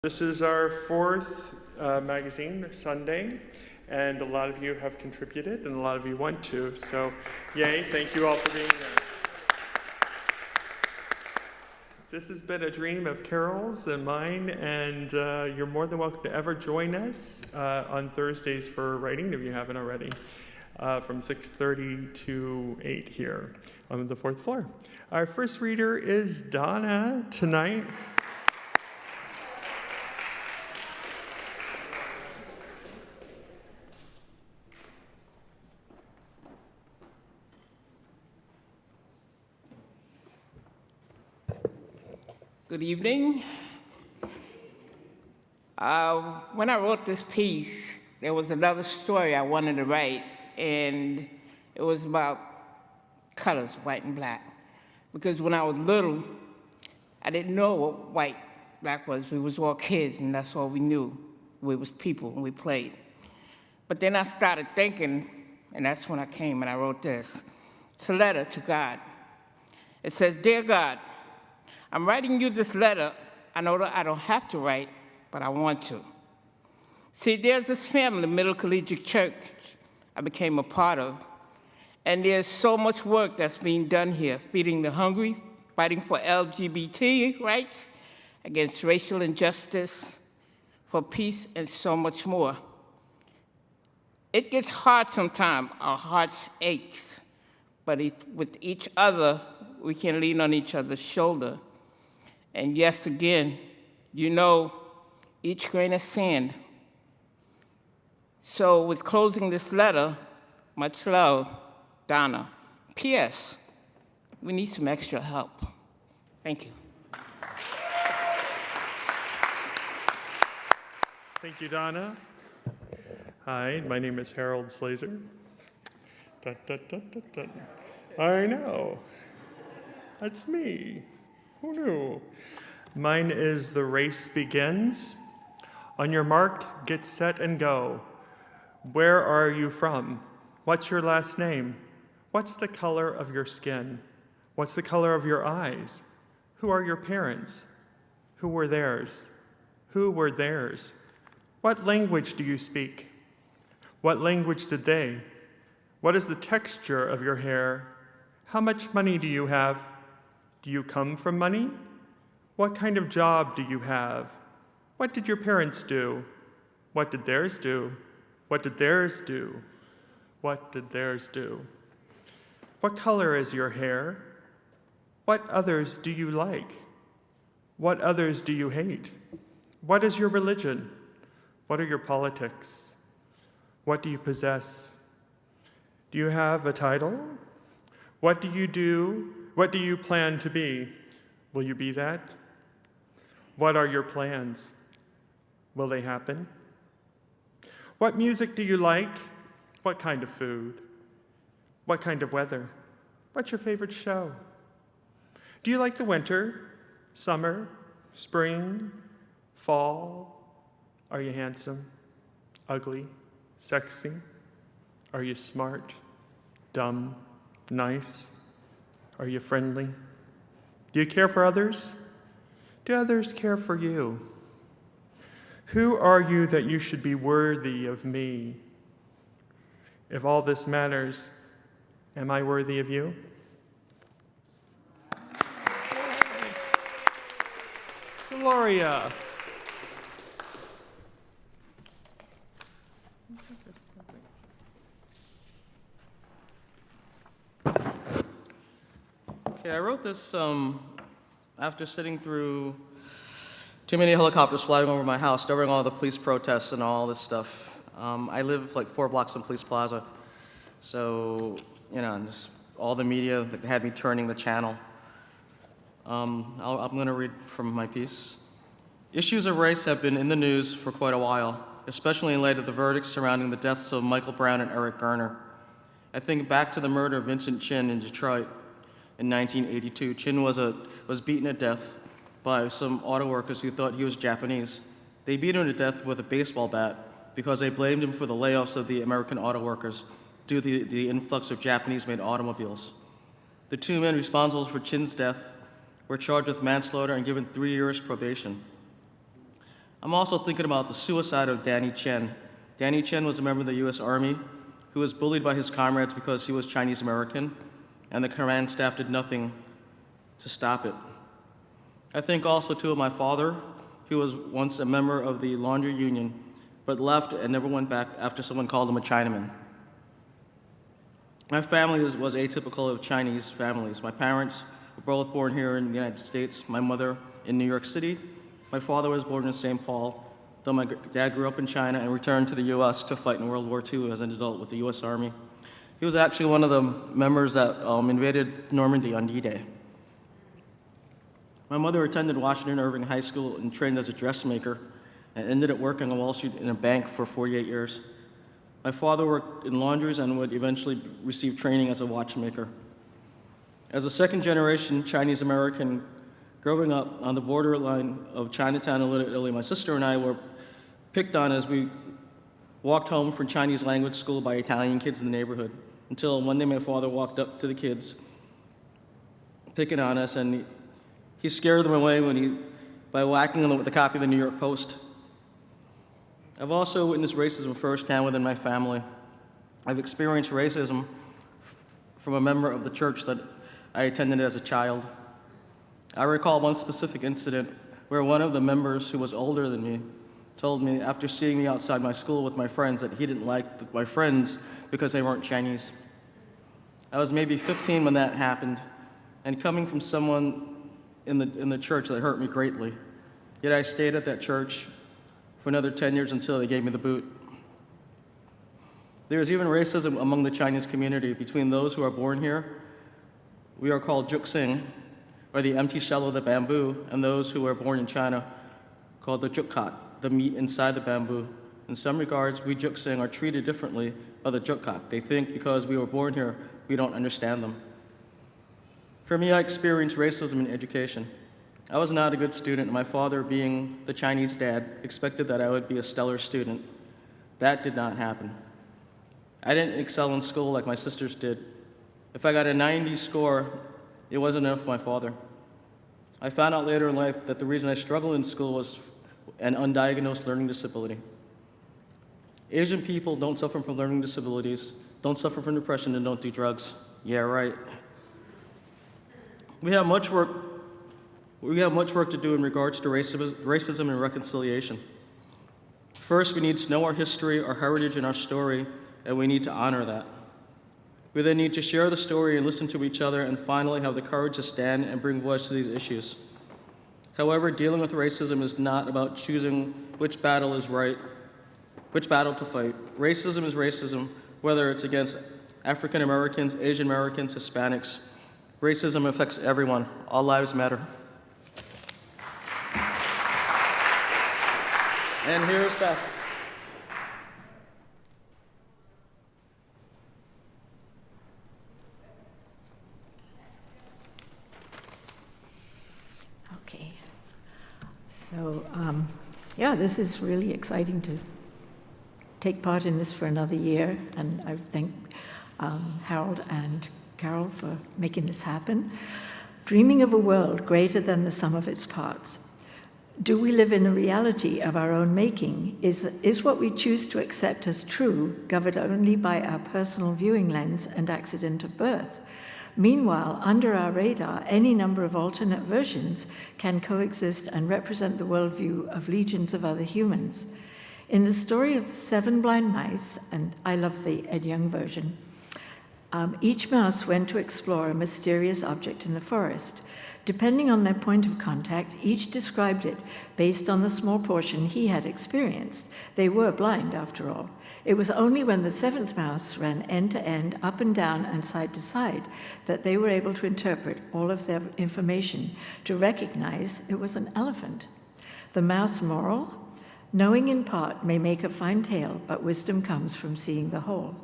This is our fourth magazine, Sunday, and a lot of you have contributed, and a lot of you want to, so yay, thank you all for being there. This has been a dream of Carol's and mine, and you're more than welcome to ever join us on Thursdays for writing, if you haven't already, from 6:30 to 8 here on the fourth floor. Our first reader is Donna tonight. Good evening. When I wrote this piece, there was another story I wanted to write, and it was about colors, white and black. Because when I was little, I didn't know what white, black was. We was all kids, and that's all we knew. We was people, and we played. But then I started thinking, and that's when I came and I wrote this. It's a letter to God. It says, "Dear God, I'm writing you this letter. I know that I don't have to write, but I want to. See, there's this family, Middle Collegiate Church, I became a part of, and there's so much work that's being done here, feeding the hungry, fighting for LGBT rights, against racial injustice, for peace, and so much more. It gets hard sometimes, our hearts aches, but with each other, we can lean on each other's shoulder. And yes, again, you know, each grain of sand. So with closing this letter, much love, Donna. P.S. We need some extra help. Thank you. Thank you, Donna. Hi, my name is Harold Slazer. Dun, dun, dun, dun, dun. I know. That's me. Who knew? Mine is The Race Begins. On your mark, get set and go. Where are you from? What's your last name? What's the color of your skin? What's the color of your eyes? Who are your parents? Who were theirs? Who were theirs? What language do you speak? What language did they? What is the texture of your hair? How much money do you have? Do you come from money? What kind of job do you have? What did your parents do? What did theirs do? What did theirs do? What did theirs do? What color is your hair? What others do you like? What others do you hate? What is your religion? What are your politics? What do you possess? Do you have a title? What do you do? What do you plan to be? Will you be that? What are your plans? Will they happen? What music do you like? What kind of food? What kind of weather? What's your favorite show? Do you like the winter, summer, spring, fall? Are you handsome, ugly, sexy? Are you smart, dumb, nice? Are you friendly? Do you care for others? Do others care for you? Who are you that you should be worthy of me? If all this matters, am I worthy of you? Gloria. Okay, I wrote this after sitting through too many helicopters flying over my house during all the police protests and all this stuff. I live like 4 blocks from Police Plaza, so, you know, just all the media that had me turning the channel. I'm going to read from my piece. Issues of race have been in the news for quite a while, especially in light of the verdicts surrounding the deaths of Michael Brown and Eric Garner. I think back to the murder of Vincent Chin in Detroit. In 1982, Chin was beaten to death by some auto workers who thought he was Japanese. They beat him to death with a baseball bat because they blamed him for the layoffs of the American auto workers due to the influx of Japanese-made automobiles. The 2 men responsible for Chin's death were charged with manslaughter and given 3 years probation. I'm also thinking about the suicide of Danny Chen. Danny Chen was a member of the US Army who was bullied by his comrades because he was Chinese American, and the command staff did nothing to stop it. I think also too of my father, who was once a member of the laundry union, but left and never went back after someone called him a Chinaman. My family was atypical of Chinese families. My parents were both born here in the United States, my mother in New York City. My father was born in St. Paul, though my dad grew up in China and returned to the US to fight in World War II as an adult with the US Army. He was actually one of the members that invaded Normandy on D-Day. My mother attended Washington Irving High School and trained as a dressmaker and ended up working on Wall Street in a bank for 48 years. My father worked in laundries and would eventually receive training as a watchmaker. As a second-generation Chinese American growing up on the borderline of Chinatown and Little Italy, my sister and I were picked on as we walked home from Chinese language school by Italian kids in the neighborhood, until one day my father walked up to the kids, picking on us, and he scared them away by whacking them with a copy of the New York Post. I've also witnessed racism firsthand within my family. I've experienced racism from a member of the church that I attended as a child. I recall one specific incident where one of the members who was older than me told me after seeing me outside my school with my friends that he didn't like my friends because they weren't Chinese. I was maybe 15 when that happened, and coming from someone in the church that hurt me greatly. Yet I stayed at that church for another 10 years until they gave me the boot. There is even racism among the Chinese community. Between those who are born here, we are called juxing, or the empty shell of the bamboo, and those who are born in China, called the jukkat, the meat inside the bamboo. In some regards, we juxing are treated differently by the jukkat. They think because we were born here, we don't understand them. For me, I experienced racism in education. I was not a good student, and my father, being the Chinese dad, expected that I would be a stellar student. That did not happen. I didn't excel in school like my sisters did. If I got a 90 score, it wasn't enough for my father. I found out later in life that the reason I struggled in school was an undiagnosed learning disability. Asian people don't suffer from learning disabilities, don't suffer from depression, and don't do drugs. Yeah, right. We have much work to do in regards to racism and reconciliation. First, we need to know our history, our heritage, and our story, and we need to honor that. We then need to share the story and listen to each other, and finally have the courage to stand and bring voice to these issues. However, dealing with racism is not about choosing which battle is right, which battle to fight. Racism is racism, whether it's against African Americans, Asian Americans, Hispanics. Racism affects everyone. All lives matter. And here's Beth. Okay. So, yeah, this is really exciting to take part in this for another year, and I thank Harold and Carol for making this happen. Dreaming of a world greater than the sum of its parts. Do we live in a reality of our own making? Is what we choose to accept as true governed only by our personal viewing lens and accident of birth? Meanwhile, under our radar, any number of alternate versions can coexist and represent the worldview of legions of other humans. In the story of the 7 blind mice, and I love the Ed Young version, each mouse went to explore a mysterious object in the forest. Depending on their point of contact, each described it based on the small portion he had experienced. They were blind, after all. It was only when the 7th mouse ran end to end, up and down, and side to side, that they were able to interpret all of their information to recognize it was an elephant. The mouse moral? Knowing in part may make a fine tale, but wisdom comes from seeing the whole.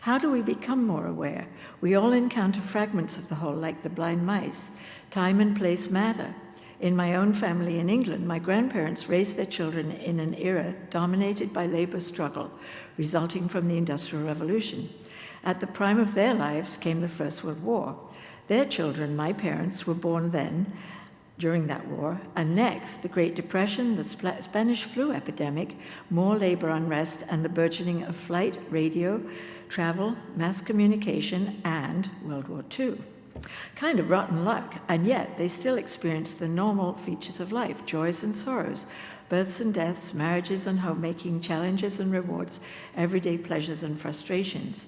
How do we become more aware? We all encounter fragments of the whole, like the blind mice. Time and place matter. In my own family in England, my grandparents raised their children in an era dominated by labor struggle, resulting from the Industrial Revolution. At the prime of their lives came the First World War. Their children, my parents, were born then, during that war, and next, the Great Depression, the Spanish flu epidemic, more labor unrest, and the burgeoning of flight, radio, travel, mass communication, and World War II. Kind of rotten luck, and yet they still experienced the normal features of life, joys and sorrows, births and deaths, marriages and homemaking, challenges and rewards, everyday pleasures and frustrations.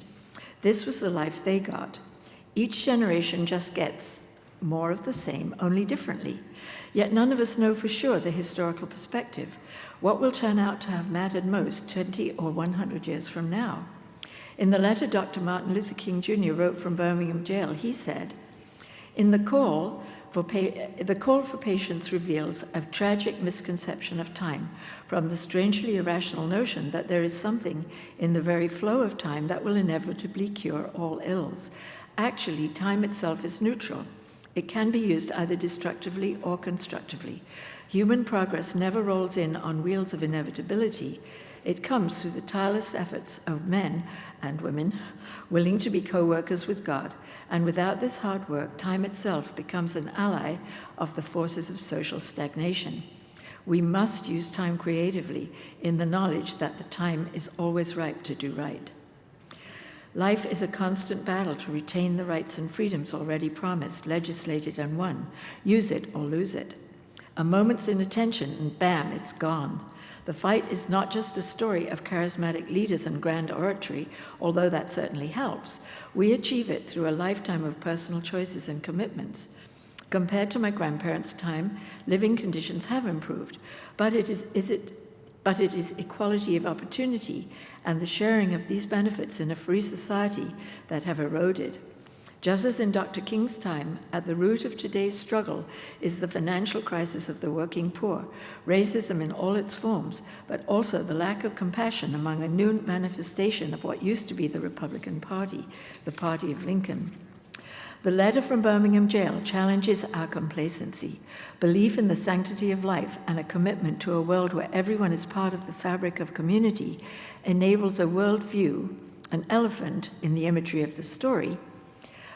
This was the life they got. Each generation just gets more of the same, only differently. Yet none of us know for sure the historical perspective. What will turn out to have mattered most 20 or 100 years from now? In the letter Dr. Martin Luther King Jr. wrote from Birmingham jail, he said, the call for patience reveals a tragic misconception of time from the strangely irrational notion that there is something in the very flow of time that will inevitably cure all ills. Actually, time itself is neutral. It can be used either destructively or constructively. Human progress never rolls in on wheels of inevitability. It comes through the tireless efforts of men and women willing to be co-workers with God. And without this hard work, time itself becomes an ally of the forces of social stagnation. We must use time creatively in the knowledge that the time is always ripe to do right. Life is a constant battle to retain the rights and freedoms already promised, legislated, and won. Use it or lose it. A moment's inattention and bam, it's gone. The fight is not just a story of charismatic leaders and grand oratory, although that certainly helps. We achieve it through a lifetime of personal choices and commitments. Compared to my grandparents' time, living conditions have improved, but it is equality of opportunity and the sharing of these benefits in a free society that have eroded. Just as in Dr. King's time, at the root of today's struggle is the financial crisis of the working poor, racism in all its forms, but also the lack of compassion among a new manifestation of what used to be the Republican Party, the party of Lincoln. The letter from Birmingham jail challenges our complacency, belief in the sanctity of life, and a commitment to a world where everyone is part of the fabric of community enables a worldview, an elephant in the imagery of the story,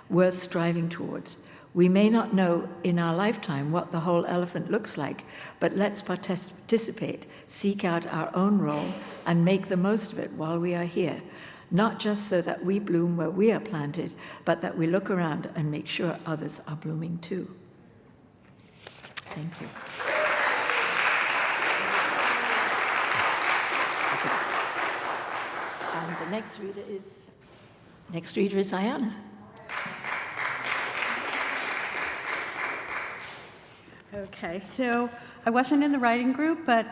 worth striving towards. We may not know in our lifetime what the whole elephant looks like, but let's participate, seek out our own role, and make the most of it while we are here, not just so that we bloom where we are planted, but that we look around and make sure others are blooming too. Thank you. And the next reader is Ayana. Okay, so I wasn't in the writing group, but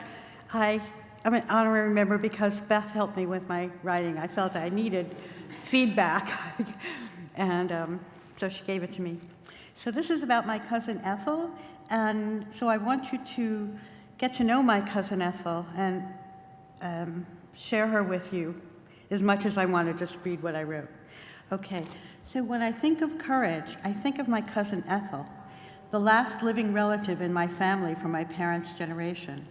I'm an honorary member because Beth helped me with my writing. I felt I needed feedback, and so she gave it to me. So this is about my cousin Ethel, and so I want you to get to know my cousin Ethel and share her with you as much as I want to just read what I wrote. Okay, so when I think of courage, I think of my cousin Ethel, the last living relative in my family from my parents' generation.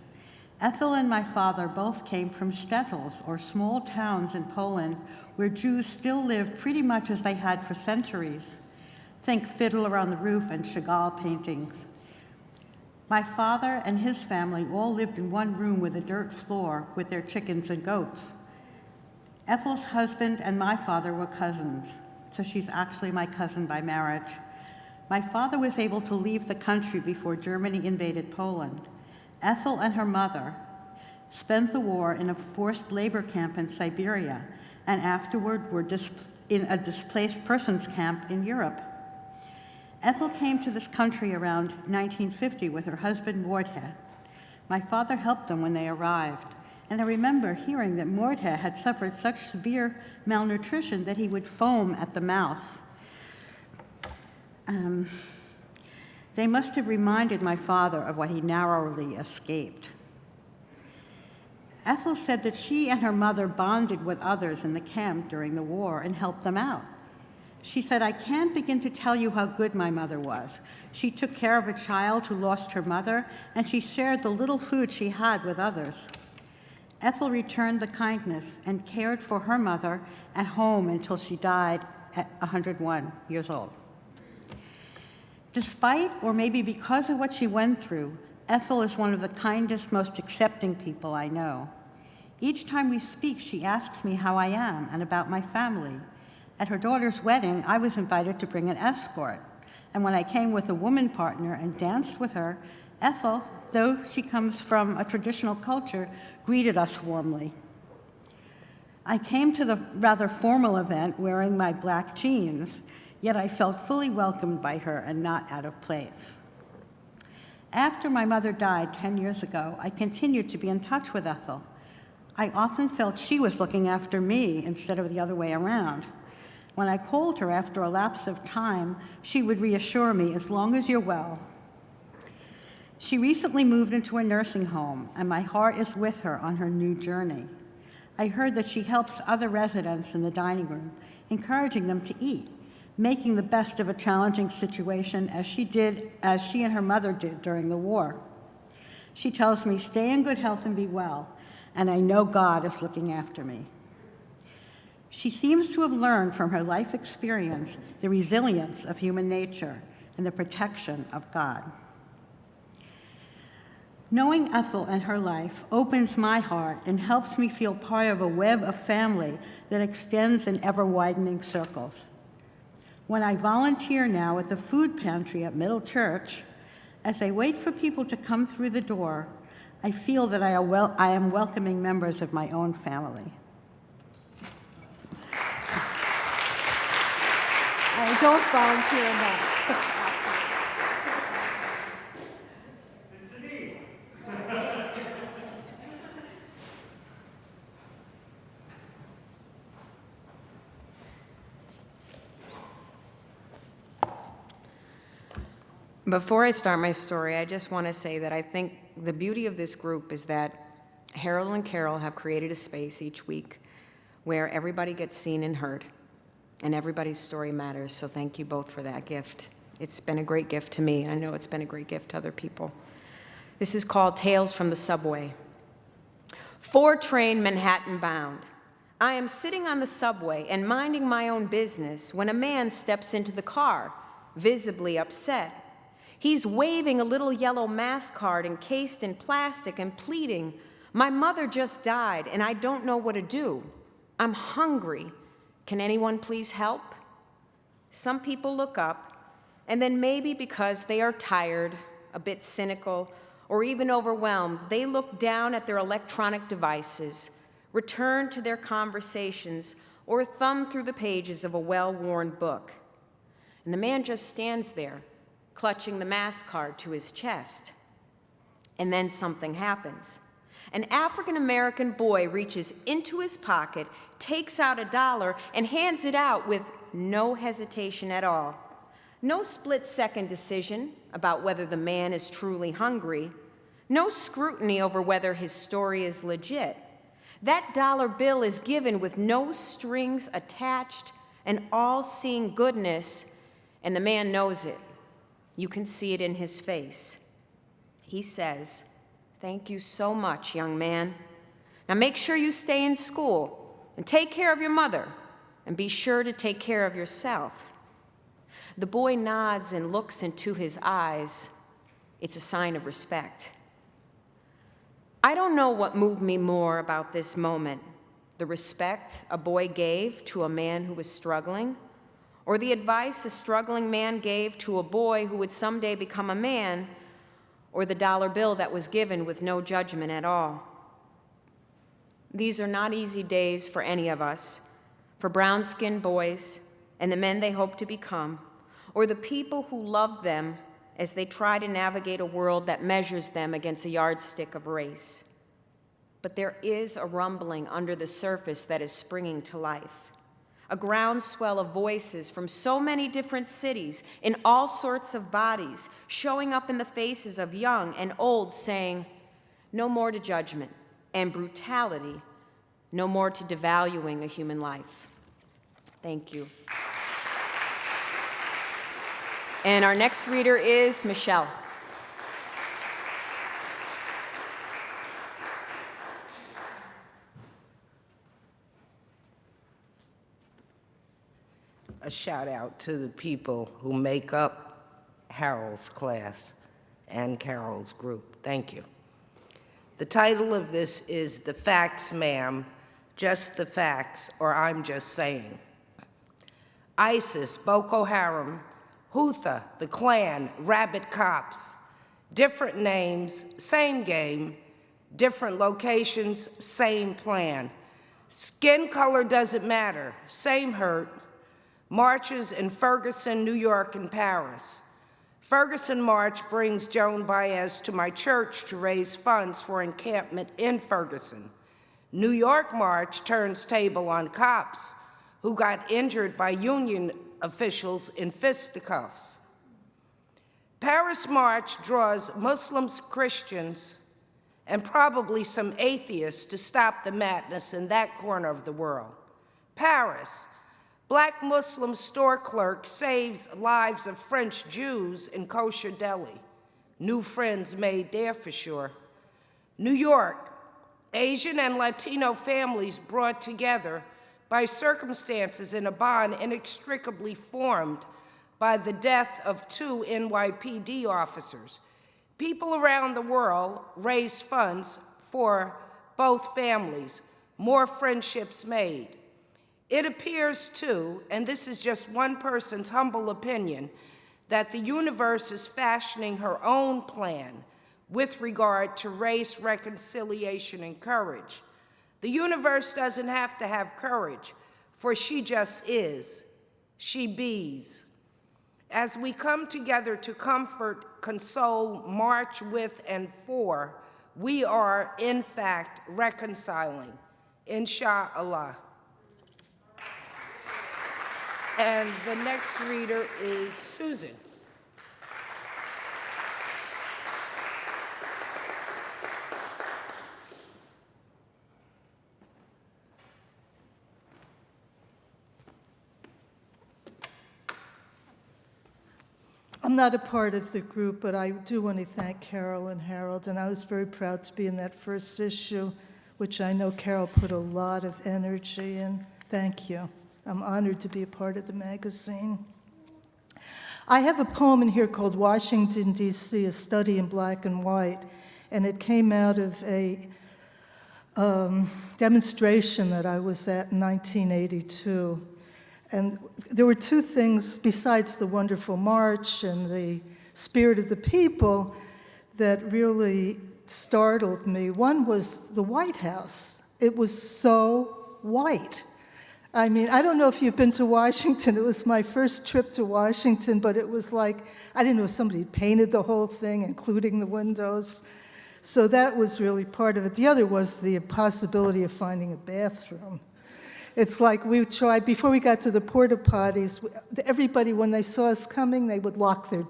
Ethel and my father both came from shtetls, or small towns in Poland, where Jews still lived pretty much as they had for centuries. Think Fiddler on the Roof and Chagall paintings. My father and his family all lived in one room with a dirt floor with their chickens and goats. Ethel's husband and my father were cousins, so she's actually my cousin by marriage. My father was able to leave the country before Germany invaded Poland. Ethel and her mother spent the war in a forced labor camp in Siberia, and afterward were in a displaced persons camp in Europe. Ethel came to this country around 1950 with her husband Mordhe. My father helped them when they arrived, and I remember hearing that Mordhe had suffered such severe malnutrition that he would foam at the mouth. They must have reminded my father of what he narrowly escaped. Ethel said that she and her mother bonded with others in the camp during the war and helped them out. She said, "I can't begin to tell you how good my mother was. She took care of a child who lost her mother, and she shared the little food she had with others." Ethel returned the kindness and cared for her mother at home until she died at 101 years old. Despite, or maybe because of what she went through, Ethel is one of the kindest, most accepting people I know. Each time we speak, she asks me how I am and about my family. At her daughter's wedding, I was invited to bring an escort. And when I came with a woman partner and danced with her, Ethel, though she comes from a traditional culture, greeted us warmly. I came to the rather formal event wearing my black jeans, yet I felt fully welcomed by her and not out of place. After my mother died 10 years ago, I continued to be in touch with Ethel. I often felt she was looking after me instead of the other way around. When I called her after a lapse of time, she would reassure me, as long as you're well. She recently moved into a nursing home, and my heart is with her on her new journey. I heard that she helps other residents in the dining room, encouraging them to eat, making the best of a challenging situation as she and her mother did during the war. She tells me, stay in good health and be well, and I know God is looking after me. She seems to have learned from her life experience the resilience of human nature and the protection of God. Knowing Ethel and her life opens my heart and helps me feel part of a web of family that extends in ever-widening circles. When I volunteer now at the food pantry at Middle Church, as I wait for people to come through the door, I feel that I am welcoming members of my own family. I don't volunteer enough. Before I start my story, I just want to say that I think the beauty of this group is that Harold and Carol have created a space each week where everybody gets seen and heard, and everybody's story matters, so thank you both for that gift. It's been a great gift to me, and I know it's been a great gift to other people. This is called Tales from the Subway. 4-train Manhattan bound. I am sitting on the subway and minding my own business when a man steps into the car, visibly upset. He's waving a little yellow mask card encased in plastic and pleading, "My mother just died and I don't know what to do. I'm hungry. Can anyone please help?" Some people look up, and then maybe because they are tired, a bit cynical, or even overwhelmed, they look down at their electronic devices, return to their conversations, or thumb through the pages of a well-worn book. And the man just stands there, clutching the mask card to his chest. And then something happens. An African-American boy reaches into his pocket, takes out $1, and hands it out with no hesitation at all. No split-second decision about whether the man is truly hungry. No scrutiny over whether his story is legit. That dollar bill is given with no strings attached, an all-seeing goodness, and the man knows it. You can see it in his face. He says, "Thank you so much, young man. Now make sure you stay in school and take care of your mother, and be sure to take care of yourself." The boy nods and looks into his eyes. It's a sign of respect. I don't know what moved me more about this moment, the respect a boy gave to a man who was struggling, or the advice a struggling man gave to a boy who would someday become a man, or the dollar bill that was given with no judgment at all. These are not easy days for any of us, for brown-skinned boys and the men they hope to become, or the people who love them as they try to navigate a world that measures them against a yardstick of race. But there is a rumbling under the surface that is springing to life. A groundswell of voices from so many different cities, in all sorts of bodies, showing up in the faces of young and old, saying, "No more to judgment and brutality, no more to devaluing a human life." Thank you. And our next reader is Michelle. A shout out to the people who make up Harold's class and Carol's group. Thank you. The title of this is The Facts, Ma'am, Just the Facts, or I'm Just Saying. ISIS, Boko Haram, Houthi, the Klan, Rabbit Cops. Different names, same game. Different locations, same plan. Skin color doesn't matter, same hurt. Marches in Ferguson, New York, and Paris. Ferguson March brings Joan Baez to my church to raise funds for encampment in Ferguson. New York March turns table on cops who got injured by union officials in fisticuffs. Paris March draws Muslims, Christians, and probably some atheists to stop the madness in that corner of the world. Paris, Black Muslim store clerk saves lives of French Jews in kosher deli. New friends made there for sure. New York, Asian and Latino families brought together by circumstances in a bond inextricably formed by the death of 2 NYPD officers. People around the world raise funds for both families, more friendships made. It appears too, and this is just one person's humble opinion, that the universe is fashioning her own plan with regard to race, reconciliation, and courage. The universe doesn't have to have courage, for she just is. She bees. As we come together to comfort, console, march with, and for, we are, in fact, reconciling. Insha'Allah. And the next reader is Susan. I'm not a part of the group, but I do want to thank Carol and Harold, and I was very proud to be in that first issue, which I know Carol put a lot of energy in. Thank you. I'm honored to be a part of the magazine. I have a poem in here called Washington, D.C., A Study in Black and White, and it came out of a demonstration that I was at in 1982. And there were 2 things, besides the wonderful march and the spirit of the people, that really startled me. One was the White House. It was so white. I mean, I don't know if you've been to Washington. It was my first trip to Washington, but it was like, I didn't know if somebody painted the whole thing, including the windows. So that was really part of it. The other was the possibility of finding a bathroom. It's like we tried, before we got to the porta potties, everybody, when they saw us coming, they would lock their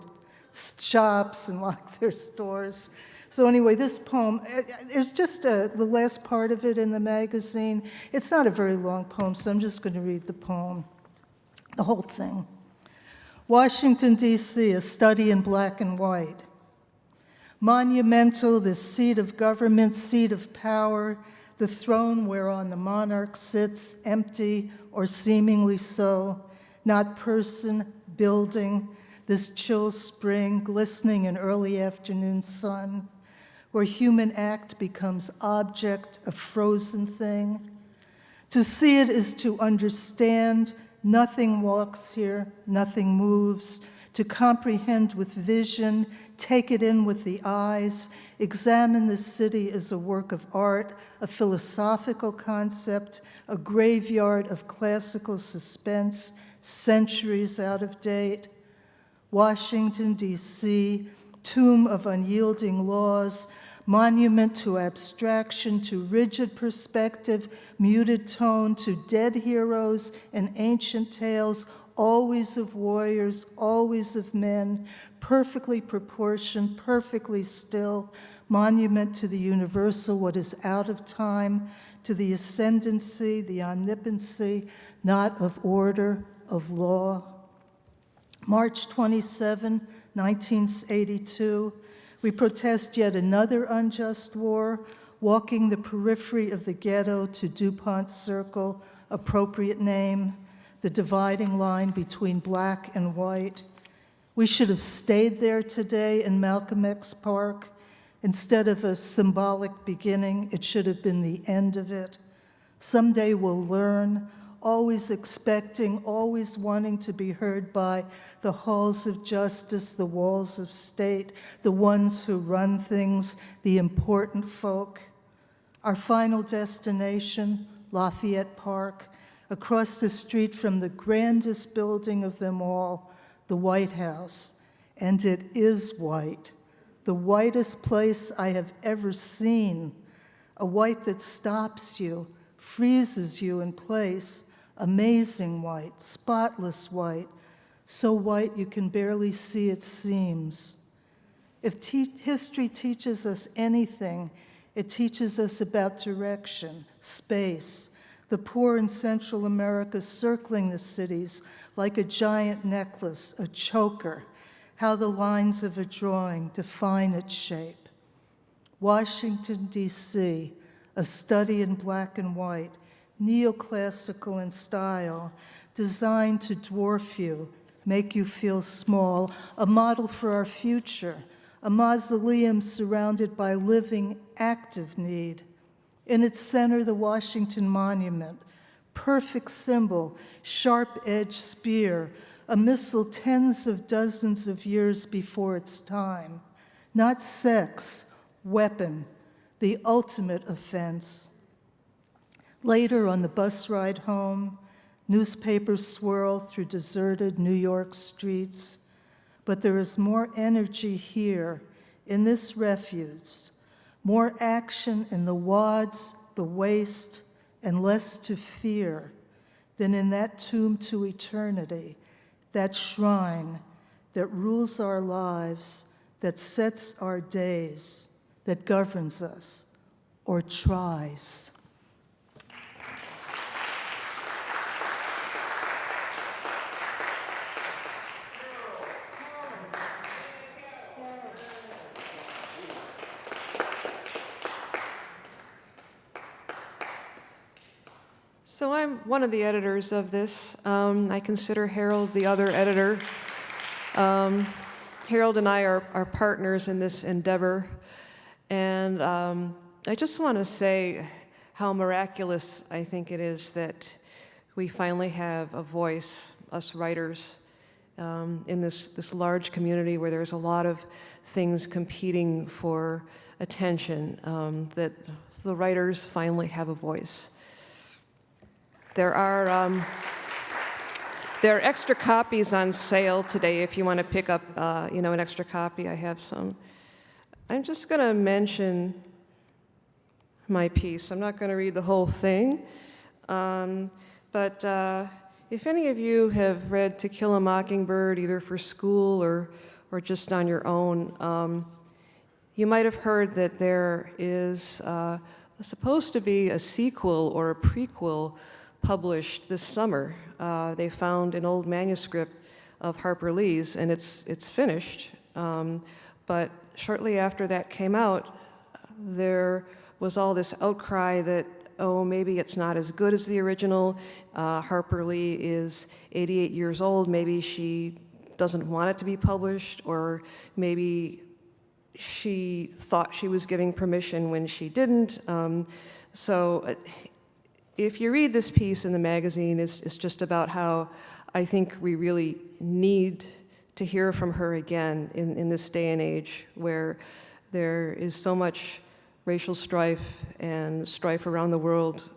shops and lock their stores. So anyway, this poem, there's just the last part of it in the magazine. It's not a very long poem, so I'm just going to read the poem, the whole thing. Washington, D.C., A Study in Black and White. Monumental, the seat of government, seat of power, the throne whereon the monarch sits, empty or seemingly so, not person, building, this chill spring, glistening in early afternoon sun, where human act becomes object, a frozen thing. To see it is to understand, nothing walks here, nothing moves, to comprehend with vision, take it in with the eyes, examine the city as a work of art, a philosophical concept, a graveyard of classical suspense, centuries out of date. Washington, D.C., tomb of unyielding laws, monument to abstraction, to rigid perspective, muted tone, to dead heroes and ancient tales, always of warriors, always of men, perfectly proportioned, perfectly still, monument to the universal, what is out of time, to the ascendancy, the omnipotency, not of order, of law. March 27, 1982, we protest yet another unjust war, walking the periphery of the ghetto to DuPont Circle, appropriate name, the dividing line between black and white. We should have stayed there today in Malcolm X Park. Instead of a symbolic beginning, it should have been the end of it. Someday we'll learn, always expecting, always wanting to be heard by the halls of justice, the walls of state, the ones who run things, the important folk. Our final destination, Lafayette Park, across the street from the grandest building of them all, the White House. And it is white, the whitest place I have ever seen, a white that stops you, freezes you in place, amazing white, spotless white, so white you can barely see its seams. If history teaches us anything, it teaches us about direction, space, the poor in Central America circling the cities like a giant necklace, a choker, how the lines of a drawing define its shape. Washington, D.C., a study in black and white, neoclassical in style, designed to dwarf you, make you feel small, a model for our future, a mausoleum surrounded by living, active need. In its center, the Washington Monument, perfect symbol, sharp-edged spear, a missile tens of dozens of years before its time. Not sex, weapon, the ultimate offense. Later, on the bus ride home, newspapers swirl through deserted New York streets, but there is more energy here in this refuge, more action in the wads, the waste, and less to fear than in that tomb to eternity, that shrine that rules our lives, that sets our days, that governs us, or tries. So I'm one of the editors of this. I consider Harold the other editor. Harold and I are partners in this endeavor. And I just want to say how miraculous I think it is that we finally have a voice, us writers, in this large community where there's a lot of things competing for attention, that the writers finally have a voice. There are extra copies on sale today if you want to pick up, an extra copy. I have some. I'm just going to mention my piece. I'm not going to read the whole thing, but if any of you have read To Kill a Mockingbird, either for school or just on your own, you might have heard that there is supposed to be a sequel or a prequel published this summer. They found an old manuscript of Harper Lee's, and it's finished. But shortly after that came out, there was all this outcry that, oh, maybe it's not as good as the original. Harper Lee is 88 years old. Maybe she doesn't want it to be published, or maybe she thought she was giving permission when she didn't. So if you read this piece in the magazine, it's just about how I think we really need to hear from her again in this day and age where there is so much racial strife and strife around the world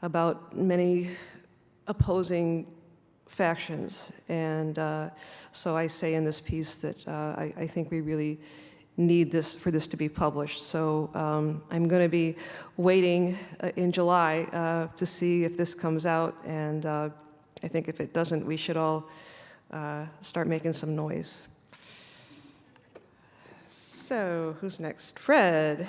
about many opposing factions. And so I say in this piece that I think we really need for this to be published. So I'm going to be waiting in July to see if this comes out, and I think if it doesn't, we should all start making some noise. So who's next? Fred.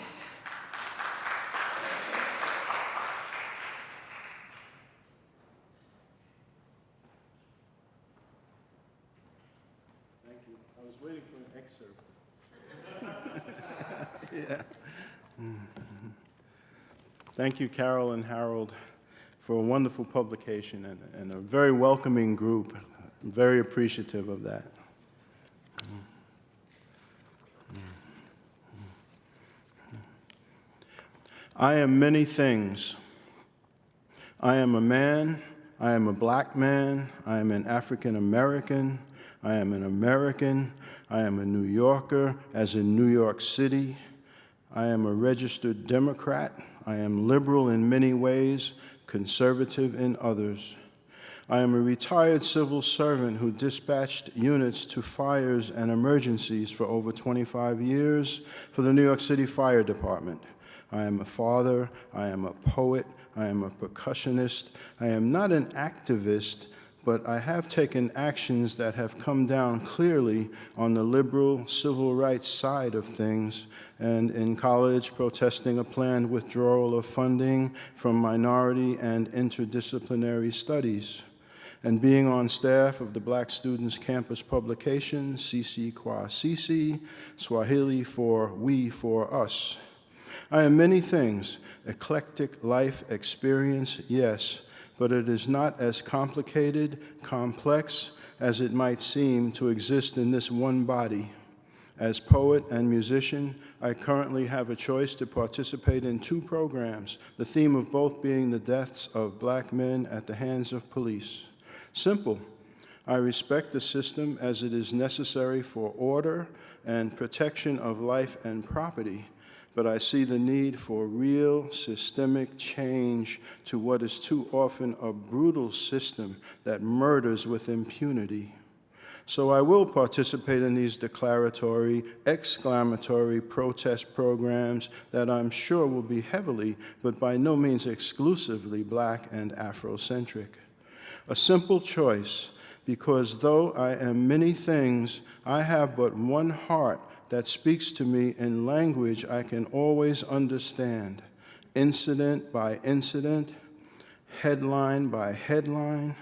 Thank you. I was waiting for an excerpt. Yeah. Thank you, Carol and Harold, for a wonderful publication and a very welcoming group. I'm very appreciative of that. I am many things. I am a man. I am a black man. I am an African American. I am an American. I am a New Yorker, as in New York City. I am a registered Democrat. I am liberal in many ways, conservative in others. I am a retired civil servant who dispatched units to fires and emergencies for over 25 years for the New York City Fire Department. I am a father. I am a poet. I am a percussionist. I am not an activist, but I have taken actions that have come down clearly on the liberal civil rights side of things, and in college protesting a planned withdrawal of funding from minority and interdisciplinary studies, and being on staff of the Black Students Campus publication, Sisi Kwa Sisi, Swahili for We for Us. I am many things, eclectic life experience, yes, but it is not as complicated, complex as it might seem to exist in this one body. As poet and musician, I currently have a choice to participate in 2 programs, the theme of both being the deaths of black men at the hands of police. Simple. I respect the system as it is necessary for order and protection of life and property, but I see the need for real systemic change to what is too often a brutal system that murders with impunity. So I will participate in these declaratory, exclamatory protest programs that I'm sure will be heavily, but by no means exclusively, Black and Afrocentric. A simple choice, because though I am many things, I have but one heart that speaks to me in language I can always understand, incident by incident, headline by headline,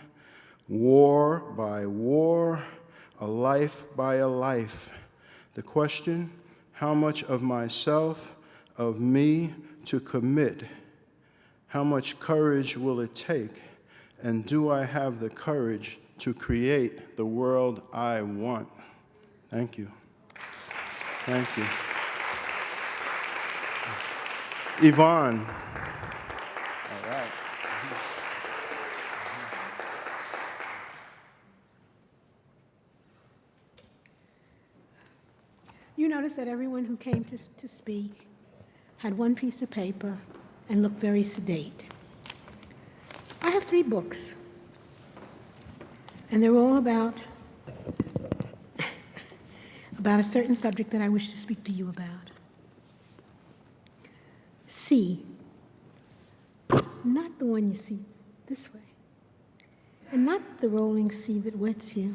war by war, a life by a life. The question, how much of myself, of me to commit? How much courage will it take? And do I have the courage to create the world I want? Thank you. Thank you. Yvonne. All right. You notice that everyone who came to speak had one piece of paper and looked very sedate. I have 3 books, and they're all about a certain subject that I wish to speak to you about. C, not the one you see this way, and not the rolling sea that wets you.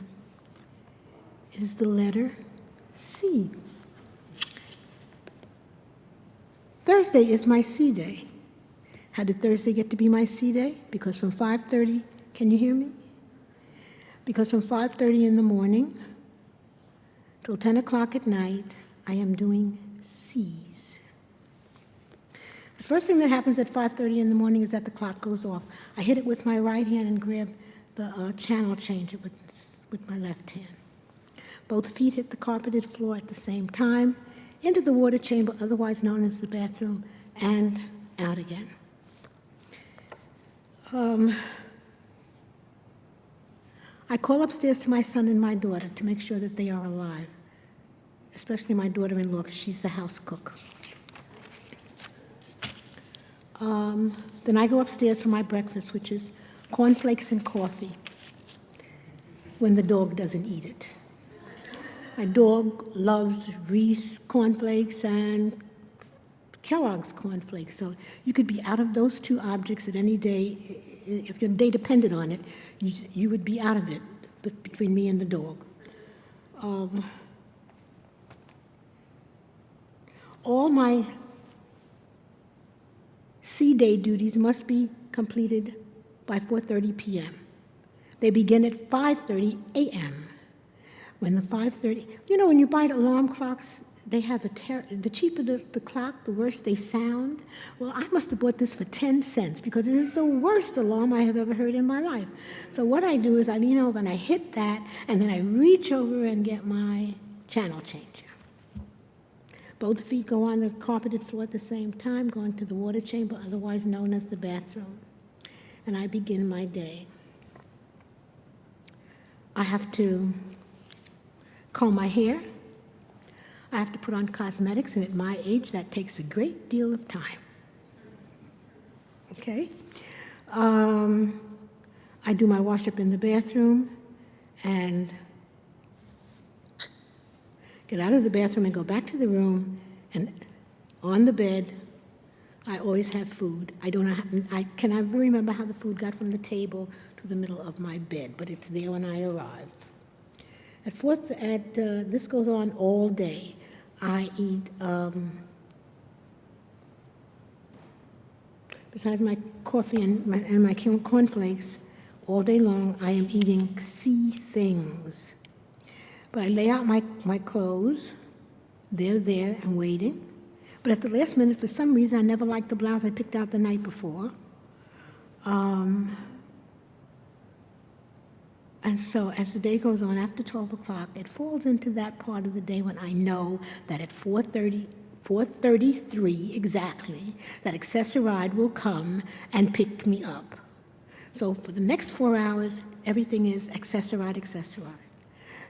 It is the letter C. Thursday is my C day. How did Thursday get to be my C day? Because from 5:30, can you hear me? Because from 5:30 in the morning till 10 o'clock at night, I am doing C's. The first thing that happens at 5:30 in the morning is that the clock goes off. I hit it with my right hand and grab the channel changer with my left hand. Both feet hit the carpeted floor at the same time, into the water chamber, otherwise known as the bathroom, and out again. I call upstairs to my son and my daughter to make sure that they are alive, especially my daughter-in-law, because she's the house cook. Then I go upstairs for my breakfast, which is cornflakes and coffee, when the dog doesn't eat it. My dog loves Reese cornflakes and Kellogg's cornflakes, so you could be out of those 2 objects at any day. If your day depended on it, you would be out of it between me and the dog. All my C-day duties must be completed by 4:30 p.m. They begin at 5:30 a.m. When the 5:30, when you buy alarm clocks, they have the cheaper the clock, the worse they sound. Well, I must have bought this for 10 cents because it is the worst alarm I have ever heard in my life. So what I do is I lean over and I hit that, and then I reach over and get my channel changer. Both feet go on the carpeted floor at the same time, going to the water chamber, otherwise known as the bathroom. And I begin my day. I have to comb my hair. I have to put on cosmetics, and at my age, that takes a great deal of time. Okay? I do my wash up in the bathroom and get out of the bathroom and go back to the room, and on the bed, I always have food. I don't know how, I can never remember how the food got from the table to the middle of my bed, but it's there when I arrive. This goes on all day. I eat, besides my coffee and my cornflakes, all day long I am eating sea things. But I lay out my clothes. They're there and waiting. But at the last minute, for some reason, I never liked the blouse I picked out the night before. And so as the day goes on, after 12 o'clock, it falls into that part of the day when I know that at 4:33 exactly, that Accessoride will come and pick me up. So for the next 4 hours, everything is Accessoride.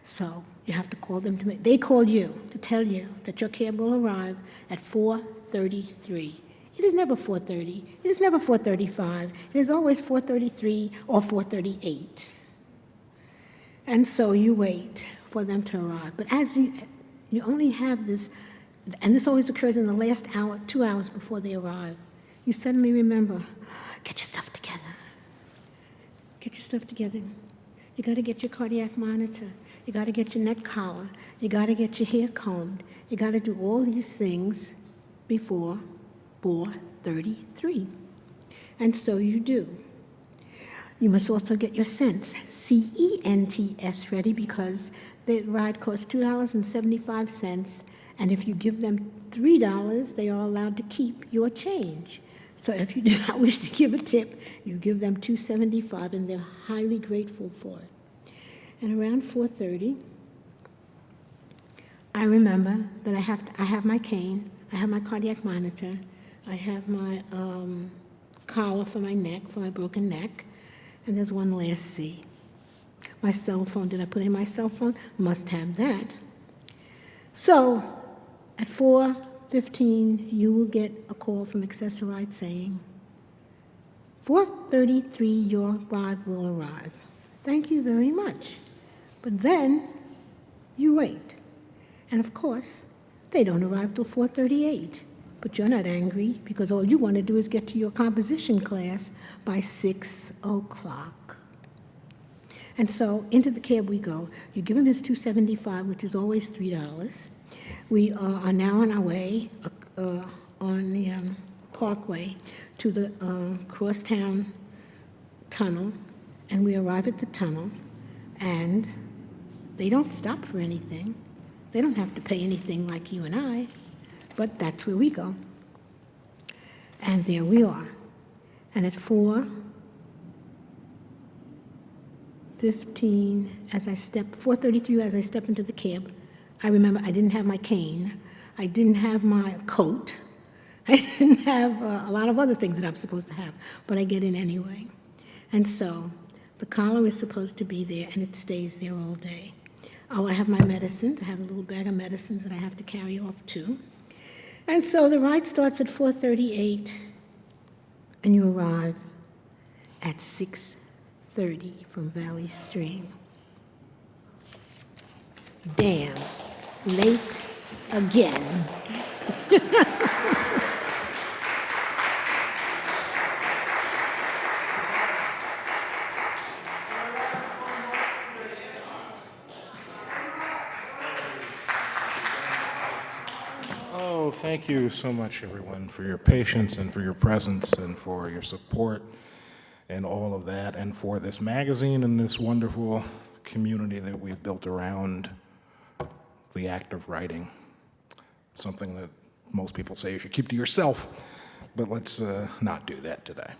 So you have to call them to they call you to tell you that your cab will arrive at 4:33. It is never 4:30. It is never 4:35. It is always 4:33 or 4:38. And so you wait for them to arrive. But as you only have this, and this always occurs in the last hour, 2 hours before they arrive, you suddenly remember, get your stuff together. Get your stuff together. You got to get your cardiac monitor. You got to get your neck collar. You got to get your hair combed. You got to do all these things before 4:33. And so you do. You must also get your cents, CENTS, ready, because the ride costs $2.75, and if you give them $3, they are allowed to keep your change. So if you do not wish to give a tip, you give them $2.75, and they're highly grateful for it. And around 4:30, I remember that I have my cane, I have my cardiac monitor, I have my collar for my neck, for my broken neck, and there's one last C. My cell phone. Did I put in my cell phone? Must have that. So at 4:15, you will get a call from Accessoride saying, 4:33, your ride will arrive. Thank you very much. But then you wait. And of course, they don't arrive till 4:38. But you're not angry because all you want to do is get to your composition class by 6 o'clock. And so into the cab we go. You give him his $2.75, which is always $3. We are now on our way on the Parkway to the Crosstown Tunnel, and we arrive at the tunnel, and they don't stop for anything. They don't have to pay anything like you and I, but that's where we go. And there we are. And at 4:15, 4:33, as I step into the cab, I remember I didn't have my cane. I didn't have my coat. I didn't have a lot of other things that I'm supposed to have, but I get in anyway. And so the collar is supposed to be there, and it stays there all day. Oh, I have my medicines. I have a little bag of medicines that I have to carry off too. And so the ride starts at 4:38, and you arrive at 6:30 from Valley Stream. Damn, late again. Oh, thank you so much, everyone, for your patience and for your presence and for your support and all of that, and for this magazine and this wonderful community that we've built around the act of writing. Something that most people say you should keep to yourself, but let's not do that today.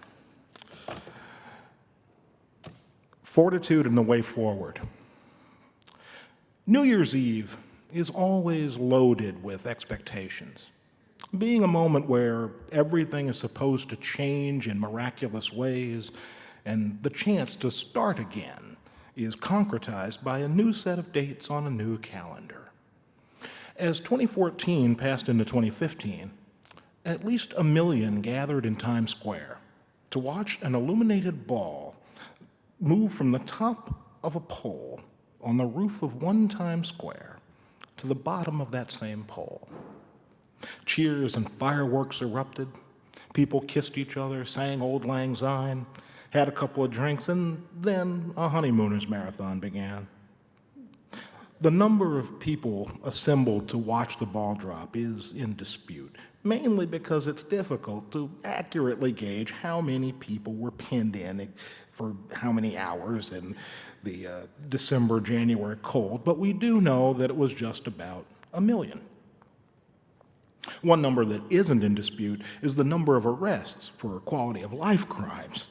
Fortitude and the way forward. New Year's Eve is always loaded with expectations. Being a moment where everything is supposed to change in miraculous ways and the chance to start again is concretized by a new set of dates on a new calendar. As 2014 passed into 2015, at least 1 million gathered in Times Square to watch an illuminated ball move from the top of a pole on the roof of one Times Square to the bottom of that same pole. Cheers and fireworks erupted. People kissed each other, sang Auld Lang Syne, had a couple of drinks, and then a honeymooners marathon began. The number of people assembled to watch the ball drop is in dispute, mainly because it's difficult to accurately gauge how many people were pinned in for how many hours in the December-January cold, but we do know that it was just about 1 million. One number that isn't in dispute is the number of arrests for quality of life crimes.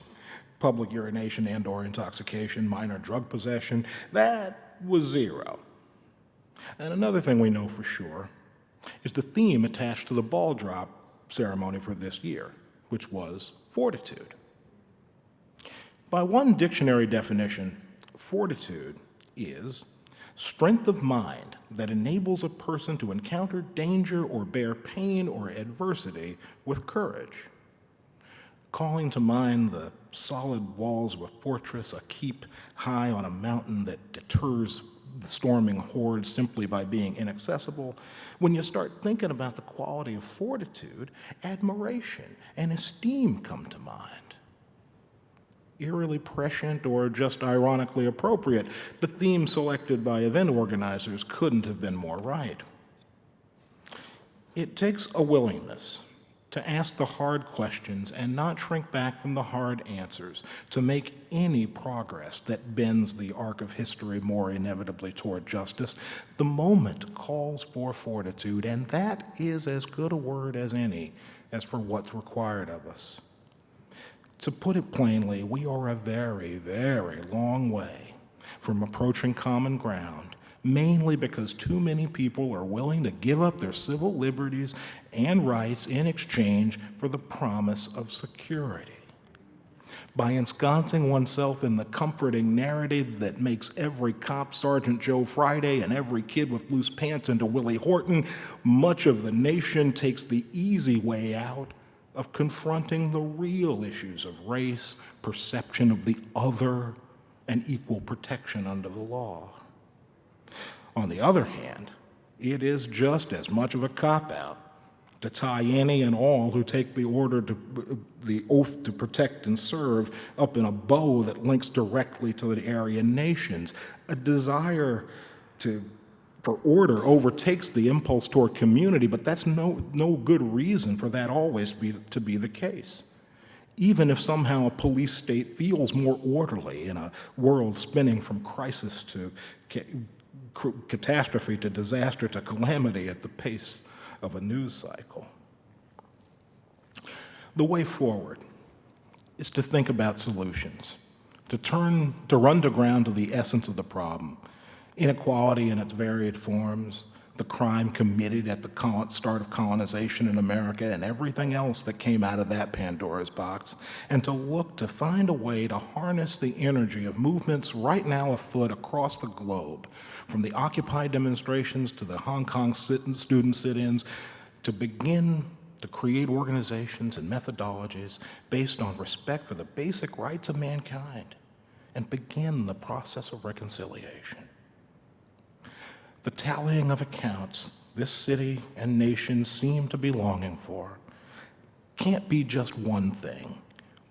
Public urination and/or intoxication, minor drug possession, that was 0. And another thing we know for sure is the theme attached to the ball drop ceremony for this year, which was fortitude. By one dictionary definition, fortitude is strength of mind that enables a person to encounter danger or bear pain or adversity with courage. Calling to mind the solid walls of a fortress, a keep high on a mountain that deters the storming horde simply by being inaccessible, when you start thinking about the quality of fortitude, admiration and esteem come to mind. Eerily prescient or just ironically appropriate, the theme selected by event organizers couldn't have been more right. It takes a willingness to ask the hard questions and not shrink back from the hard answers to make any progress that bends the arc of history more inevitably toward justice. The moment calls for fortitude, and that is as good a word as any as for what's required of us. To put it plainly, we are a very, very long way from approaching common ground, mainly because too many people are willing to give up their civil liberties and rights in exchange for the promise of security. By ensconcing oneself in the comforting narrative that makes every cop Sergeant Joe Friday and every kid with loose pants into Willie Horton, much of the nation takes the easy way out of confronting the real issues of race, perception of the other, and equal protection under the law. On the other hand, it is just as much of a cop-out to tie any and all who take the oath to protect and serve up in a bow that links directly to the Aryan nations. A desire for order overtakes the impulse toward community, but that's no good reason for that always to be the case. Even if somehow a police state feels more orderly in a world spinning from crisis to catastrophe to disaster to calamity at the pace of a news cycle. The way forward is to think about solutions, to run to ground to the essence of the problem, inequality in its varied forms, the crime committed at the start of colonization in America, and everything else that came out of that Pandora's box, and to look to find a way to harness the energy of movements right now afoot across the globe, from the Occupy demonstrations to the Hong Kong student sit-ins, to begin to create organizations and methodologies based on respect for the basic rights of mankind, and begin the process of reconciliation. The tallying of accounts this city and nation seem to be longing for can't be just one thing,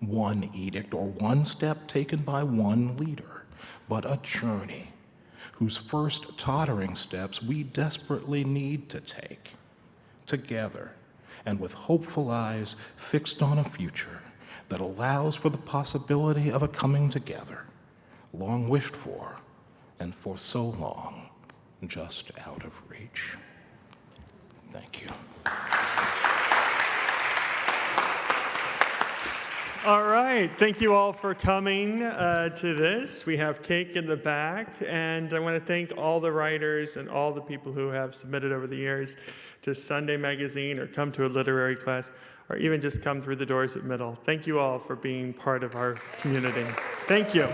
one edict, or one step taken by one leader, but a journey whose first tottering steps we desperately need to take together and with hopeful eyes fixed on a future that allows for the possibility of a coming together, long wished for and for so long just out of reach. Thank you. All right, thank you all for coming to this. We have cake in the back, and I want to thank all the writers and all the people who have submitted over the years to Sunday Magazine or come to a literary class or even just come through the doors at Middle. Thank you all for being part of our community. Thank you.